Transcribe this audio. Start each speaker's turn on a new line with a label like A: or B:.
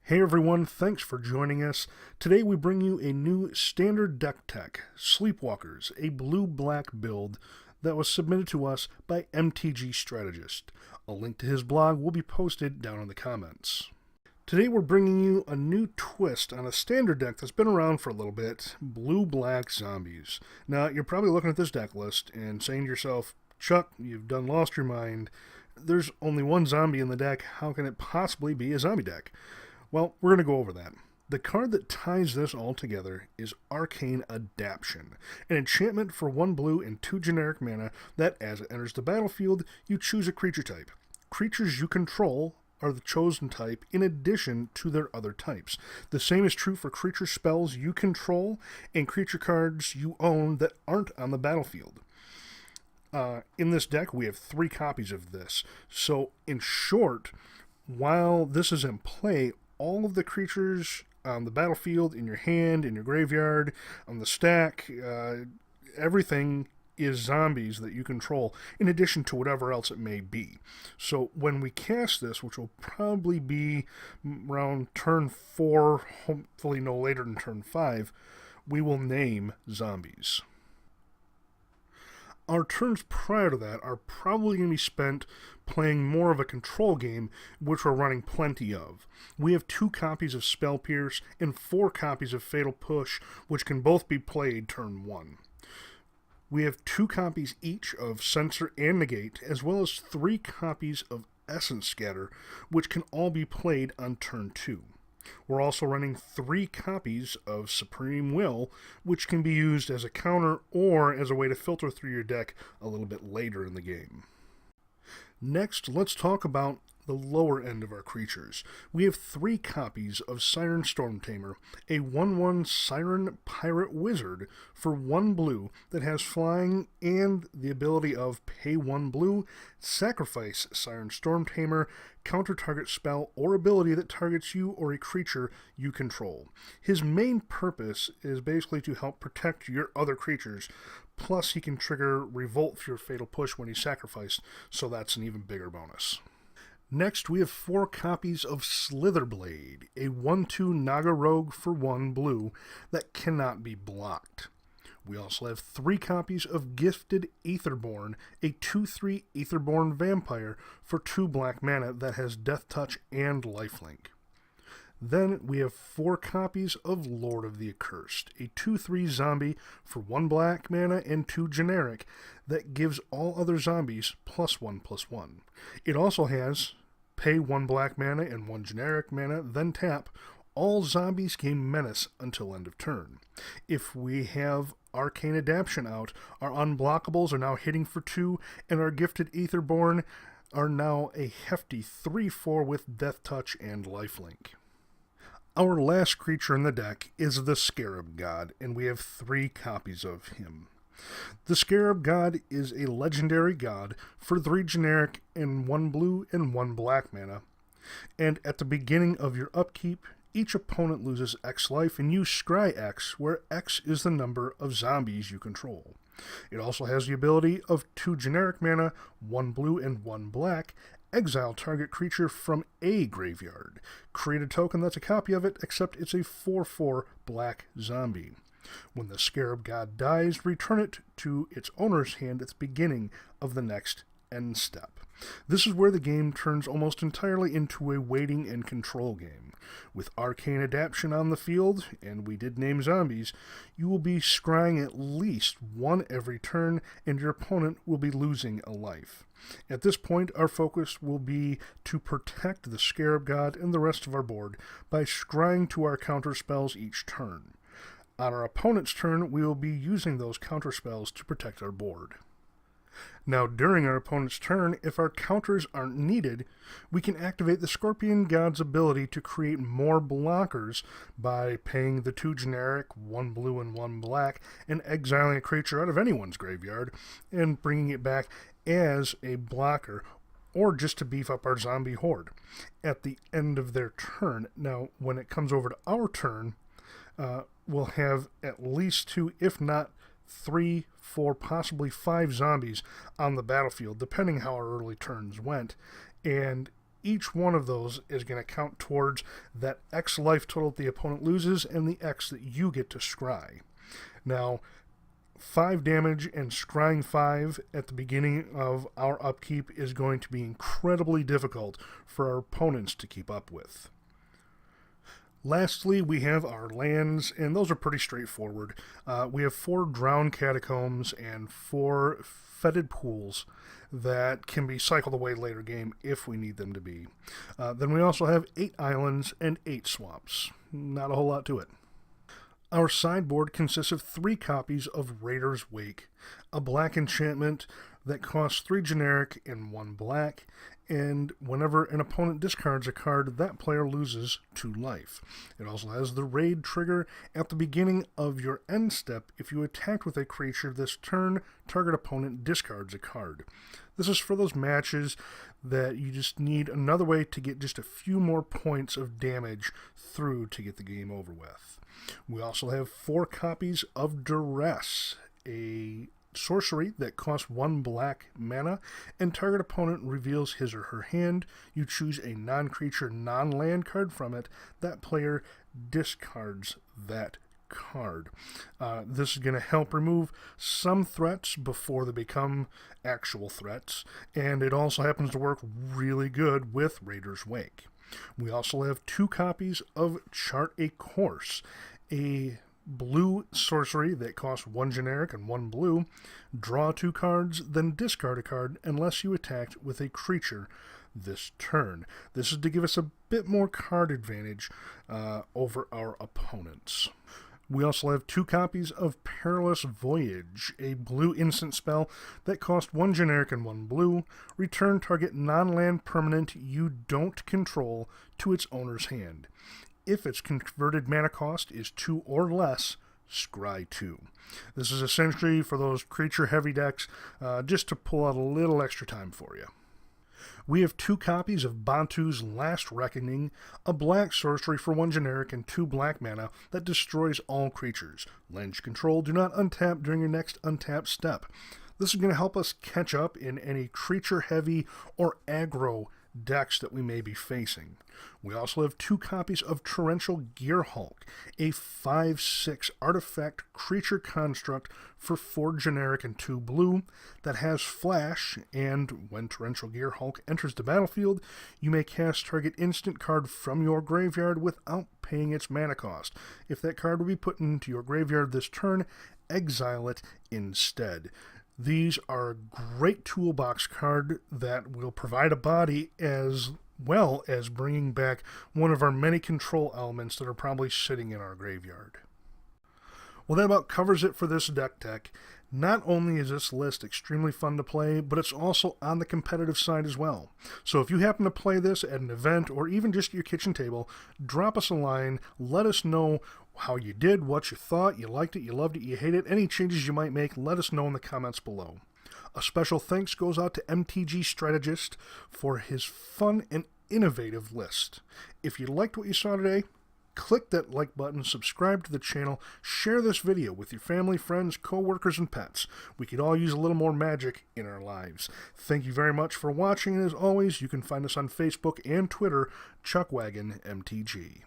A: Hey everyone, thanks for joining us. Today we bring you a new standard deck tech, SleepWalkers, a blue-black build that was submitted to us by MTG Strategist. A link to his blog will be posted down in the comments. Today we're bringing you a new twist on a standard deck that's been around for a little bit, blue-black zombies. Now, you're probably looking at this deck list and saying to yourself, Chuck, you've done lost your mind. There's only one zombie in the deck. How can it possibly be a zombie deck? Well, we're going to go over that. The card that ties this all together is Arcane Adaption, an enchantment for 1 blue and 2 generic mana that, as it enters the battlefield, you choose a creature type. Creatures you control are the chosen type in addition to their other types. The same is true for creature spells you control and creature cards you own that aren't on the battlefield. In this deck, we have 3 copies of this. So, in short, while this is in play, all of the creatures on the battlefield, in your hand, in your graveyard, on the stack, everything is zombies that you control, in addition to whatever else it may be. So when we cast this, which will probably be around turn 4, hopefully no later than turn 5, we will name zombies. Our turns prior to that are probably going to be spent playing more of a control game, which we're running plenty of. We have 2 copies of Spell Pierce and 4 copies of Fatal Push, which can both be played turn 1. We have 2 copies each of Censor and Negate, as well as 3 copies of Essence Scatter, which can all be played on turn 2. We're also running 3 copies of Supreme Will, which can be used as a counter or as a way to filter through your deck a little bit later in the game. Next, let's talk about the lower end of our creatures. We have 3 copies of Siren Stormtamer, a 1/1 Siren Pirate Wizard for 1 blue that has flying and the ability of pay 1 blue, sacrifice Siren Stormtamer, counter target spell or ability that targets you or a creature you control. His main purpose is basically to help protect your other creatures, plus he can trigger Revolt for your Fatal Push when he's sacrificed, so that's an even bigger bonus. Next, we have 4 copies of Slitherblade, a 1/2 Naga Rogue for 1 blue that cannot be blocked. We also have 3 copies of Gifted Aetherborn, a 2/3 Aetherborn Vampire for 2 black mana that has Death Touch and Lifelink. Then we have 4 copies of Lord of the Accursed, a 2/3 zombie for 1 black mana and 2 generic that gives all other zombies +1/+1. It also has pay 1 black mana and 1 generic mana, then tap. All zombies gain menace until end of turn. If we have Arcane Adaption out, our unblockables are now hitting for 2, and our Gifted Aetherborn are now a hefty 3/4 with Death Touch and Lifelink. Our last creature in the deck is the Scarab God, and we have 3 copies of him. The Scarab God is a legendary god for 3 generic and 1 blue and 1 black mana, and at the beginning of your upkeep, each opponent loses X life and you scry X, where X is the number of zombies you control. It also has the ability of 2 generic mana, 1 blue and 1 black, exile target creature from a graveyard. Create a token that's a copy of it, except it's a 4/4 black zombie. When the Scarab God dies, return it to its owner's hand at the beginning of the next end step. This is where the game turns almost entirely into a waiting and control game. With Arcane Adaption on the field, and we did name zombies, you will be scrying at least 1 every turn, and your opponent will be losing a life. At this point, our focus will be to protect the Scarab God and the rest of our board by scrying to our counter spells each turn. On our opponent's turn, we will be using those counter spells to protect our board. Now, during our opponent's turn, if our counters aren't needed, we can activate the Scorpion God's ability to create more blockers by paying the 2 generic, 1 blue and 1 black, and exiling a creature out of anyone's graveyard, and bringing it back as a blocker, or just to beef up our zombie horde at the end of their turn. Now, when it comes over to our turn, we'll have at least 2, if not 3, 4, possibly 5 zombies on the battlefield, depending how our early turns went. And Each one of those is going to count towards that X life total that the opponent loses and the X that you get to scry. Now, 5 damage and scrying 5 at the beginning of our upkeep is going to be incredibly difficult for our opponents to keep up with. Lastly, we have our lands, and those are pretty straightforward. We have 4 drowned catacombs and 4 fetid pools that can be cycled away later game if we need them to be. Then we also have 8 islands and 8 swamps. Not a whole lot to it. Our sideboard consists of 3 copies of Raider's Wake, a black enchantment that costs 3 generic and 1 black, and whenever an opponent discards a card, that player loses 2 life. It also has the raid trigger at the beginning of your end step. If you attack with a creature this turn, target opponent discards a card. This is for those matches that you just need another way to get just a few more points of damage through to get the game over with. We also have 4 copies of Duress, a sorcery that costs 1 black mana, and target opponent reveals his or her hand. You choose a non-creature, non-land card from it. That player discards that card. This is going to help remove some threats before they become actual threats, and it also happens to work really good with Raider's Wake. We also have 2 copies of Chart a Course, a blue sorcery that costs 1 generic and 1 blue. Draw 2 cards, then discard a card unless you attacked with a creature this turn. This is to give us a bit more card advantage over our opponents. We also have 2 copies of Perilous Voyage, a blue instant spell that costs 1 generic and 1 blue. Return target non-land permanent you don't control to its owner's hand. If its converted mana cost is 2 or less, scry 2. This is essentially for those creature-heavy decks, just to pull out a little extra time for you. We have 2 copies of Bantu's Last Reckoning, a black sorcery for 1 generic and 2 black mana that destroys all creatures. Lands you control do not untap during your next untap step. This is going to help us catch up in any creature-heavy or aggro decks that we may be facing. We also have 2 copies of Torrential Gearhulk, a 5/6 artifact creature construct for 4 generic and 2 blue that has flash, and when Torrential Gearhulk enters the battlefield, you may cast target instant card from your graveyard without paying its mana cost. If that card will be put into your graveyard this turn, exile it instead. These are a great toolbox card that will provide a body as well as bringing back one of our many control elements that are probably sitting in our graveyard. Well, that about covers it for this deck tech. Not only is this list extremely fun to play, but it's also on the competitive side as well. So if you happen to play this at an event or even just at your kitchen table, drop us a line, let us know how you did, what you thought, you liked it, you loved it, you hated it, any changes you might make, let us know in the comments below. A special thanks goes out to MTG Strategist for his fun and innovative list. If you liked what you saw today, click that like button, subscribe to the channel, share this video with your family, friends, co-workers, and pets. We could all use a little more magic in our lives. Thank you very much for watching, and as always, you can find us on Facebook and Twitter, ChuckWagon MTG.